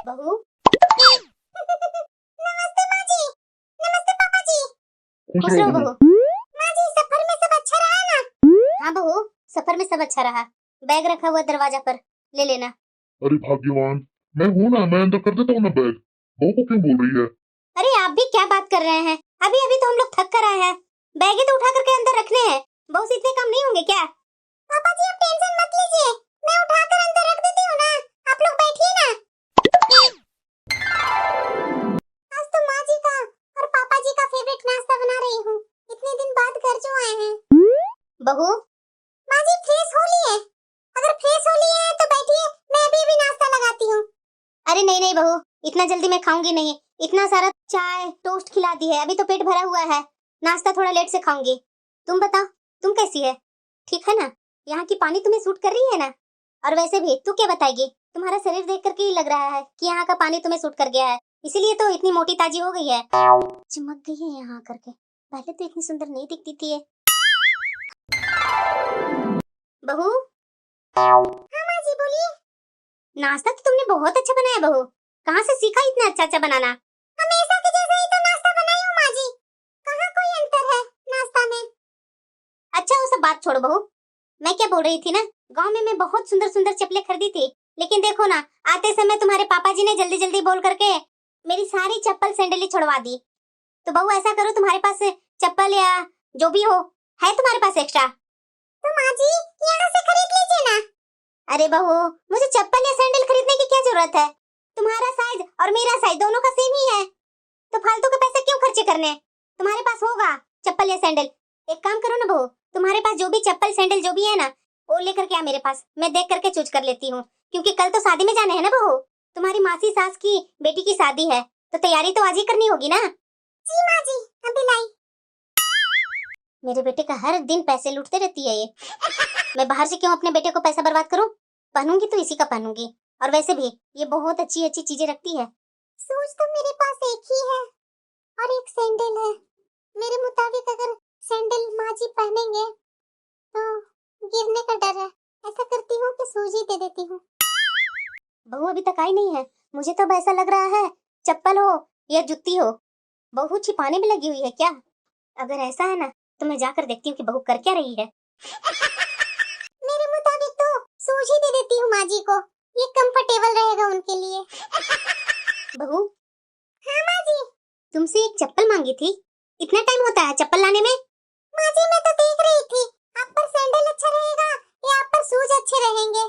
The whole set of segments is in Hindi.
बहू। नमस्ते माँ जी। नमस्ते पापा जी। खुश रहो बहू। माँ जी सफर में सब अच्छा रहा ना? हाँ बहू, सफर में सब अच्छा रहा। बैग रखा हुआ दरवाजा पर, ले लेना। अरे भाग्यवान, मैं हूँ ना, मैं अंदर कर देता हूँ ना बैग। बहू को क्यों बोल रही है? अरे आप भी क्या बात कर रहे हैं? अभी अभी तो हम लोग थक कर आए हैं, बैग ही तो उठा करके अंदर रखने हैं। बहू से इतने काम नहीं होंगे क्या? पापा जी आप टेंशन मत लीजिए, मैं उठा कर अंदर रख देती हूँ ना। आप लोग बैठिए ना। आज तो माँ जी का और पापा जी का फेवरेट नाश्ता बना रही हूँ, इतने दिन बाद घर जो आए हैं। बहू। माँ जी फ्रेश हो लिए? अगर फ्रेश हो लिए हैं तो बैठिए, मैं अभी नाश्ता लगाती हूँ। अरे नहीं नहीं बहू, इतना जल्दी मैं खाऊंगी नहीं। इतना सारा चाय टोस्ट खिला दी है, अभी तो पेट भरा हुआ है। नाश्ता थोड़ा लेट से खाऊंगी। तुम बताओ, तुम कैसी है? ठीक है ना? यहाँ की पानी तुम्हें सूट कर रही है ना? और वैसे भी तू क्या बताएगी, तुम्हारा शरीर देख करके ही लग रहा है कि यहाँ का पानी तुम्हें सूट कर गया है, इसीलिए तो इतनी मोटी ताजी हो गई है। चमक गई है यहाँ करके, पहले तो इतनी सुंदर नहीं दिखती थी ये। बहू। हाँ माँ जी बोलिए। नाश्ता तो तुमने बहुत अच्छा बनाया बहू, कहाँ से सीखा इतना अच्छा अच्छा बनाना? हमेशा के जैसा ही तो नाश्ता बनाई हूँ माँ जी, कहाँ कोई अंतर है नाश्ता में। अच्छा वो सब बात छोड़ो बहू, मैं क्या बोल रही थी ना, गांव में मैं बहुत सुंदर सुंदर चप्पलें खरीदी थी, लेकिन देखो ना आते समय तुम्हारे पापा जी ने जल्दी जल्दी बोल करके मेरी सारी चप्पल सैंडल ही छुड़वा दी। तो बहू ऐसा करो, तुम्हारे पास चप्पल या जो भी हो है तुम्हारे पास एक्स्ट्रा, तो माँ जी यहाँ से खरीद लीजिए ना। अरे बहू, मुझे चप्पल या सैंडल खरीदने की क्या जरूरत है? तुम्हारा साइज और मेरा साइज दोनों का सेम ही है, तो फालतू के पैसे क्यों खर्चे करने? तुम्हारे पास होगा चप्पल या सैंडल, एक काम करो ना बहू, तुम्हारे पास जो भी चप्पल सैंडल जो भी है ना, वो लेकर के आ मेरे पास, मैं देख करके चूज कर लेती हूँ, क्योंकि कल तो शादी में जाने हैं ना बहू। तुम्हारी मासी सास की बेटी की शादी है, तो तैयारी तो आज ही करनी होगी ना। जी माँ जी, अभी लाई। मेरे बेटे का हर दिन पैसे लूटते रहती है ये। मैं बाहर से क्यों अपने बेटे को पैसा बर्बाद करूं? पहनूंगी तो इसी का पहनूंगी, और वैसे भी ये बहुत अच्छी अच्छी चीजें रखती है। शूज तो मेरे पास एक ही है और एक सैंडल है। मेरे मुताबिक अगर सैंडल माँ जी पहनेंगे तो गिरने का डर है, ऐसा करती हूँ कि शूज ही दे देती हूँ। बहू अभी तक आई नहीं है, मुझे तो अब ऐसा लग रहा है चप्पल हो या जूती हो, बहू छिपाने में लगी हुई है क्या? अगर ऐसा है ना तो मैं जाकर देखती हूँ कि बहू कर क्या रही है। मेरे मुताबिक तो शूज ही दे देती हूँ माँ जी को, ये कंफर्टेबल रहेगा उनके लिए। बहू। हाँ माँ जी। तुमसे एक चप्पल मांगी थी, इतना टाइम होता है चप्पल लाने में? माँ जी मैं तो देख रही थी आप पर सैंडल अच्छा रहेगा या आप पर शूज अच्छे रहेंगे।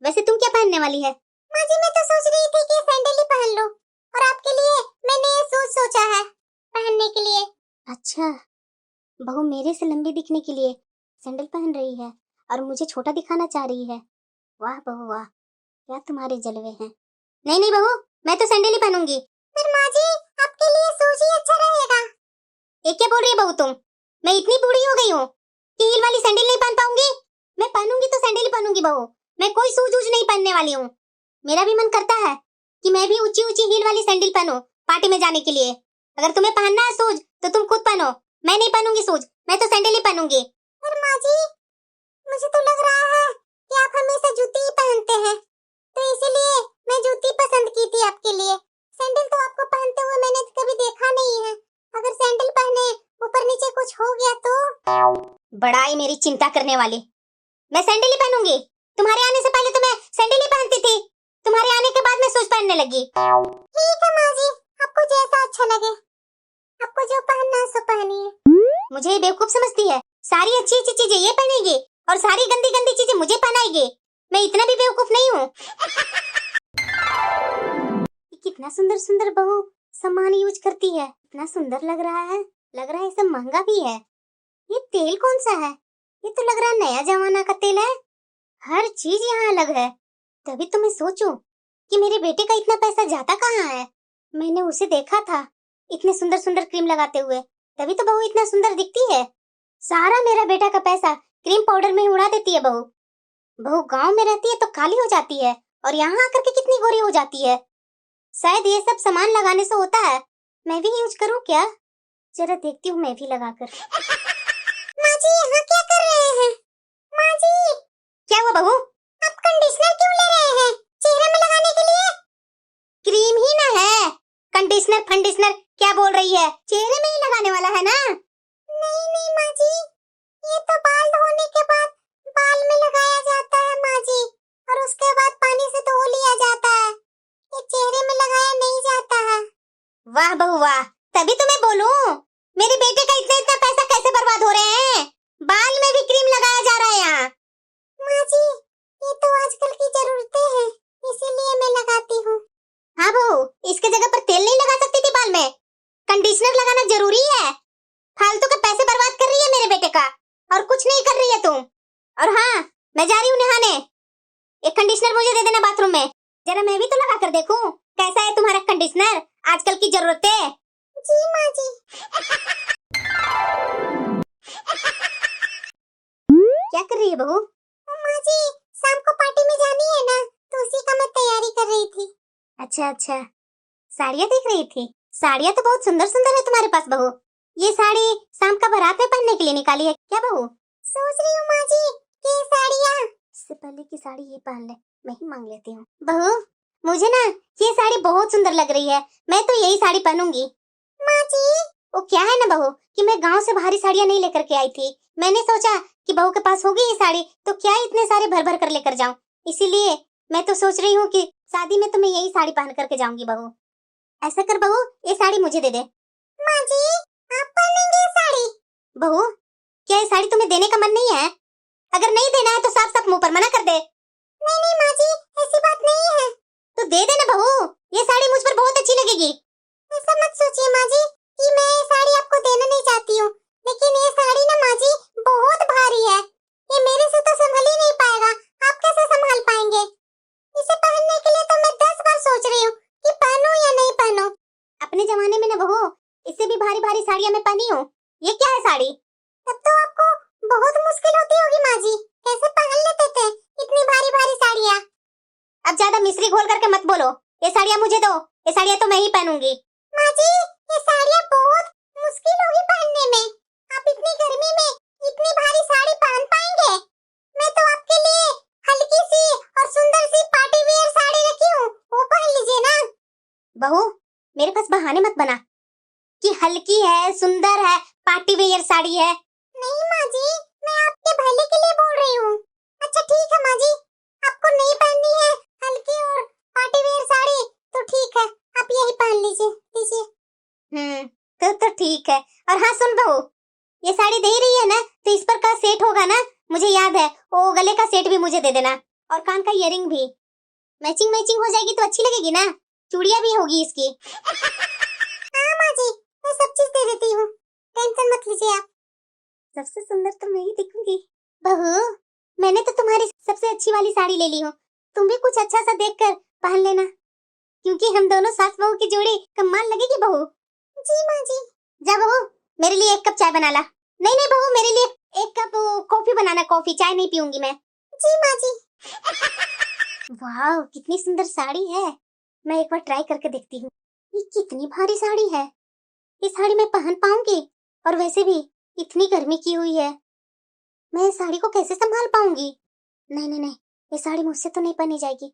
वैसे तुम क्या पहनने वाली है? माँ जी मैं तो सोच रही थी कि सैंडल ही पहन लूं, और आपके लिए मैंने ये शूज सोचा है पहनने के लिए। अच्छा, बहू मेरे से लंबी दिखने के लिए सैंडल पहन रही है और मुझे छोटा दिखाना चाह रही है। वाह बहू वाह, क्या तुम्हारे जलवे हैं। नहीं नहीं बहू, मैं तो सैंडल ही पहनूंगी। फिर माँ जी आपके लिए शूज ही अच्छा रहेगा। ये क्या बोल रही है बहू तुम? मैं इतनी बूढ़ी हो गई हूँ कि हील वाली सैंडल नहीं पहन पाऊंगी? मैं पहनूंगी तो सैंडल ही पहनूंगी बहू, मैं कोई शूज वूज नहीं पहनने वाली हूँ। मेरा भी मन करता है कि मैं भी ऊंची ऊंची हील वाली सैंडल पहनूं पार्टी में जाने के लिए। अगर तुम्हें पहनना है शूज तो तुम खुद पहनो, मैं नहीं पहनूंगी शूज, मैं तो सैंडल ही पहनूंगी। पर माँ जी मुझे तो लग रहा है कि आप हमेशा जूती ही पहनते हैं, तो इसीलिए मैं जूती पसंद की थी आपके लिए। सैंडल तो आपको पहनते हुए मैंने कभी देखा नहीं है, अगर सैंडल पहने ऊपर नीचे कुछ हो गया तो? बड़ा ही मेरी चिंता करने वाली, मैं सैंडल ही पहनूंगी। तुम्हारे आने से पहले तो मैं सैंडल ही पहनती थी, तुम्हारे आने के बाद मैं शूज पहनने लगी। ठीक है माँ जी, आपको जैसा अच्छा लगे, आपको जो पहनना है सो पहनिए। मुझे ये बेवकूफ समझती है? सारी अच्छी अच्छी चीजें ये पहनेगी और सारी गंदी गंदी चीजें मुझे पहनाएगी? मैं इतना भी बेवकूफ नहीं हूँ। कितना सुंदर सुंदर बहू सामान यूज करती है, इतना सुंदर लग रहा है, लग रहा है सब महंगा भी है। ये तेल कौन सा है? ये तो लग रहा है नया जमाना का तेल है, हर चीज यहाँ अलग है। तभी तो मैं सोचूं कि मेरे बेटे का इतना पैसा जाता कहाँ है। मैंने उसे देखा था इतने सुंदर सुंदर क्रीम लगाते हुए, तभी तो बहू इतना सुंदर दिखती है। सारा मेरा बेटा का पैसा क्रीम पाउडर में उड़ा देती है बहू। बहू गांव में रहती है तो काली हो जाती है और यहाँ आकर के कितनी गोरी हो जाती है। शायद ये सब सामान लगाने से होता है, मैं भी यूज करूँ क्या? जरा देखती हूँ मैं भी लगाकर। माँ जी यहाँ क्या कर रहे हैं? माँ जी क्या हुआ बहू? आप कंडीशनर क्यों ले रहे हैं चेहरे में लगाने के लिए? कंडीशनर फंडिशनर क्या बोल रही है? चेहरे में ही लगाने वाला है ना? नहीं नहीं माँ जी, ये तो बाल धोने के बाद बाल में लगाया जाता है माँ जी, और उसके बाद पानी से धो लिया जाता है, ये चेहरे में लगाया नहीं जाता है। वाह बहू वाह, तभी तो मैं बोलूं मेरे बेटे का इतना इतना पैसा कैसे बर्बाद हो रहे हैं, बाल में भी क्रीम लगाया जा रहा है यहाँ। माँ जी, ये तो आजकल की जरूरतें हैं, इसीलिए मैं लगाती हूँ। हाँ बहू, इसके जगह पर तेल नहीं लगा सकती थी बाल में? कंडीशनर लगाना जरूरी है। फालतू के पैसे बर्बाद कर रही है मेरे बेटे का, और कुछ नहीं कर रही है तुम। और हाँ, मैं जा रही हूँ नहाने, एक कंडीशनर मुझे दे देना बाथरूम में, जरा मैं भी तो लगा कर देखूं कैसा है तुम्हारा कंडीशनर, आजकल की जरूरतें। जी माँ जी। क्या कर रही है बहू? माँ जी, शाम को पार्टी में जानी है ना, तो उसी का मैं तैयारी कर रही थी। अच्छा अच्छा, साड़ियाँ देख रही थी? साड़ियाँ तो बहुत सुंदर सुंदर है तुम्हारे पास बहू। ये साड़ी शाम का बारात में पहनने के लिए निकाली है क्या बहू? सोच रही हूँ माँ जी कि साड़ियाँ, इससे पहले की साड़ी ये पहन ले, मैं ही मांग लेती हूँ। बहू, मुझे ना ये साड़ी बहुत सुंदर लग रही है, मैं तो यही साड़ी पहनूंगी। माँ जी, वो क्या है ना बहू कि मैं गांव से भारी साड़ियाँ नहीं लेकर के आई थी, मैंने सोचा कि बहू के पास होगी ये साड़ी तो क्या इतने सारे भर भर कर लेकर जाऊं, इसीलिए मैं तो सोच रही हूँ कि शादी में तो मैं यही साड़ी पहन करके जाऊंगी बहू। ऐसा कर बहू, ये साड़ी मुझे दे दे। माँ जी, आप पहनेंगे ये साड़ी? बहू, क्या ये साड़ी तुम्हें देने का मन नहीं है? अगर नहीं देना है तो साफ साफ मुंह पर मना कर दे। नहीं नहीं माँ जी, ऐसी बात नहीं है। तो दे देना बहू, ये साड़ी मुझ पर बहुत अच्छी लगेगी। ऐसा मत सोचिए माँ जी कि मैं ये साड़ी आपको देना नहीं चाहती हूँ, लेकिन ये साड़ी ना माँ जी बहुत भारी है, ये मेरे से तो संभल ही नहीं पाएगा, आप कैसे संभाल पाएंगे? इसे पहनने के लिए तो मैं 10 बार सोच रही हूँ कि पहनूं या नहीं पहनूं। अपने जमाने में ना बहू इससे भी भारी भारी साड़ियाँ मैं पहनी हूँ, ये क्या है साड़ी? तब तो आपको बहुत मुश्किल होती होगी माँ जी, कैसे पहन लेते थे इतनी भारी भारी साड़ियाँ? अब ज्यादा मिश्री घोल करके मत बोलो, ये साड़ियाँ मुझे दो, ये साड़ियाँ तो मैं ही पहनूंगी। माँ जी, ये साड़ियाँ बहुत मुश्किल होगी पहनने में, आप इतनी गर्मी में इतनी भारी साड़ी पहन पाएंगे? मैं तो आपके लिए हल्की सी और सुंदर सी पार्टी वेयर साड़ी रखी हूँ, वो पहन लीजिए ना। बहू, मेरे पास बहाने मत बना कि हल्की है, सुंदर है, पार्टी वेयर साड़ी है। नहीं माँ जी, मैं आपके भले के लिए बोल रही हूँ। अच्छा ठीक है माँ जी, आपको नहीं पहननी है हल्की और पार्टी वेयर साड़ी तो ठीक है, आप यही पहन लीजिए, लीजिए। तो ठीक है। और हाँ सुन बहू, ये साड़ी दे रही है ना, तो इस पर का सेट होगा ना, मुझे याद है, वो गले का सेट भी मुझे दे देना, और कान का इयरिंग भी। मैचिंग मैचिंग हो जाएगी तो अच्छी लगेगी ना, चूड़ियाँ भी होगी इसकी। हाँ माँ जी, मैं सब चीज दे देती हूँ, टेंशन मत लीजिए आप। सबसे सुंदर तो मैं ही दिखूंगी। बहू, मैंने तो तुम्हारी सबसे अच्छी वाली साड़ी ले ली हो, तुम भी कुछ अच्छा सा देखकर पहन लेना, क्योंकि हम दोनों सास बहू की जोड़ी कमाल लगेगी बहू। जी माँ जी। जा बहू, मेरे लिए 1 कप चाय बना ला। नहीं नहीं बहू, मेरे लिए 1 कप कॉफी बनाना, कॉफी, चाय नहीं पीऊंगी मैं। जी माँ जी। वाह, कितनी सुंदर साड़ी है, मैं एक बार ट्राई करके देखती हूँ। ये कितनी भारी साड़ी है, ये साड़ी मैं पहन पाऊंगी? और वैसे भी इतनी गर्मी की हुई है, मैं इस साड़ी को कैसे संभाल पाऊंगी? नहीं नहीं नहीं, ये साड़ी मुझसे तो नहीं पहनी जाएगी,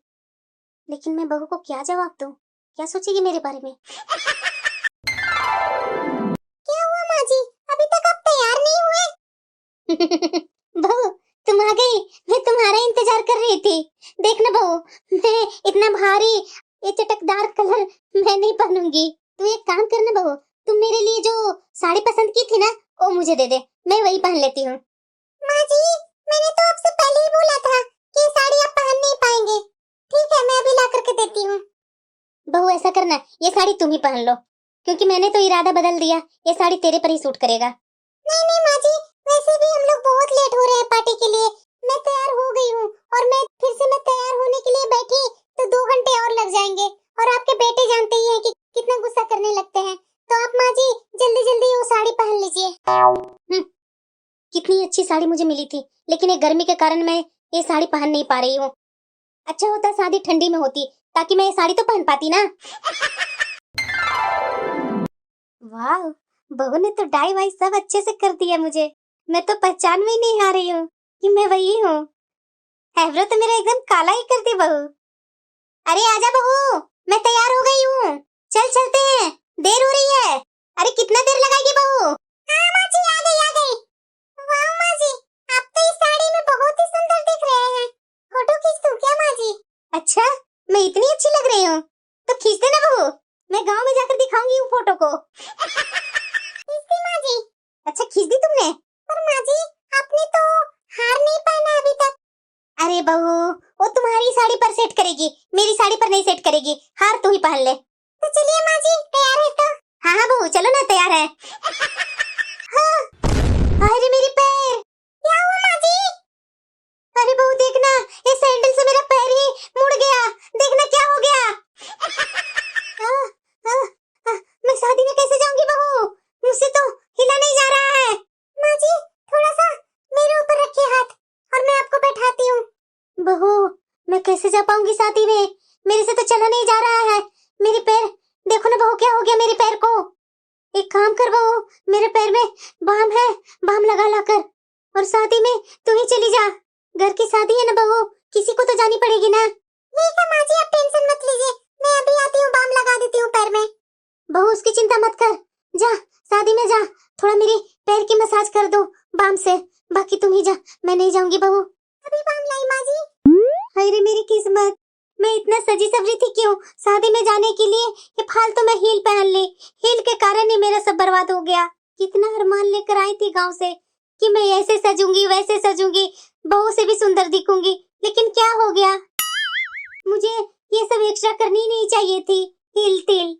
लेकिन मैं बहू को क्या जवाब दूं, क्या सोचेगी मेरे बारे में? क्या हुआ माँ जी, अभी तक आप तैयार नहीं हुए? बहू, तुम आ गई, मैं तुम्हारा इंतजार कर रही थी। देखना बहू, मैं इतना भारी ये चटकदार कलर मैं नहीं पहनूंगी, तू एक काम करना बहू, तुम मेरे लिए जो साड़ी पसंद की थी ना, वो मुझे दे दे, मैं वही पहन लेती हूँ। माँ जी, मैंने तो आपसे पहले ही बोला था कि ये साड़ी आप पहन नहीं पाएंगे। ठीक है, मैं अभी ला करके देती हूँ। बहू ऐसा करना, ये साड़ी तुम ही पहन लो, क्योंकि मैंने तो इरादा बदल दिया, ये साड़ी तेरे पर ही सूट करेगा। नहीं नहीं माँ जी, वैसे भी हम लोग बहुत लेट हो रहे हैं पार्टी के लिए, मैं तैयार हो गई हूँ, और मैं फिर से मैं तैयार होने के लिए बैठी तो 2 घंटे और लग जाएंगे, और आपके बेटे जानते ही हैं कि कितना गुस्सा करने लगते हैं, तो आप माँ जी जल्दी जल्दी वो साड़ी पहन लीजिए। कितनी अच्छी साड़ी मुझे मिली थी, लेकिन ये गर्मी के कारण मैं ये साड़ी पहन नहीं पा रही हूँ। अच्छा होता शादी ठंडी में होती, ताकि मैं ये साड़ी तो पहन पाती ना। वाह, बहू ने तो डाई वाई सब अच्छे से कर दिया मुझे, मैं तो पहचान में ही नहीं आ रही हूँ कि मैं वही हूँ। हैब्रो तो मेरा एकदम काला ही कर दी बहू। अरे आजा बहू, मैं तैयार हो गई हूँ, चल चलते हैं। मैं गांव में जाकर दिखाऊंगी उन फोटो को। खींच दी माँ जी। अच्छा खींच दी तुमने? पर माँ जी आपने तो हार नहीं पहना अभी तक। अरे बहू वो तुम्हारी साड़ी पर सेट करेगी, मेरी साड़ी पर नहीं सेट करेगी। हार तू ही पहन ले। तो चलिए माँ जी तैयार है तो? हाँ हाँ बहू चलो ना, तैयार है। हाँ। अरे मेरी पैर, क्या हुआ माँ जी? अरे बहू देखना, इस सैंडल से मेरा पैर ही मुड़ गया। देखना क्या हो गया। मैं शादी में कैसे जाऊंगी बहू? मुझसे तो हिला नहीं जा रहा है। माँ जी थोड़ा सा मेरे ऊपर रखिए हाथ और मैं आपको बैठाती हूँ। बहू मैं कैसे जा पाऊंगी शादी में? मेरे से तो चला नहीं जा रहा है। मेरे पैर देखो ना बहू, क्या हो गया मेरे पैर को। एक काम कर बहू, मेरे पैर में बाम है, बाम लगा ला कर, और शादी में तू ही चली जा। घर की शादी है ना बहू, किसी को तो जानी पड़ेगी ना। ठीक है माँ जी आप टेंशन मत लीजिए, मैं अभी आती हूँ, बाम लगा देती हूँ पैर में। बहू उसकी चिंता मत कर, जा शादी में जा, थोड़ा मेरी पैर की मसाज कर दो बाम से। बाकी तुम ही जा, मैं नहीं जाऊंगी बहू। अभी बाम लाई माँ जी। हाय रे मेरी किस्मत, मैं इतना सजी सवरी थी क्यों शादी में जाने के लिए। ये फालतू में हील पहन ली, हील के कारण ही मेरा सब बर्बाद हो गया। कितना अरमान लेकर आई थी गांव से कि मैं ऐसे सजूंगी वैसे सजूंगी, बहू से भी सुंदर दिखूंगी, लेकिन क्या हो गया। मुझे ये सब एक्स्ट्रा करनी नहीं चाहिए थी, हील तिल।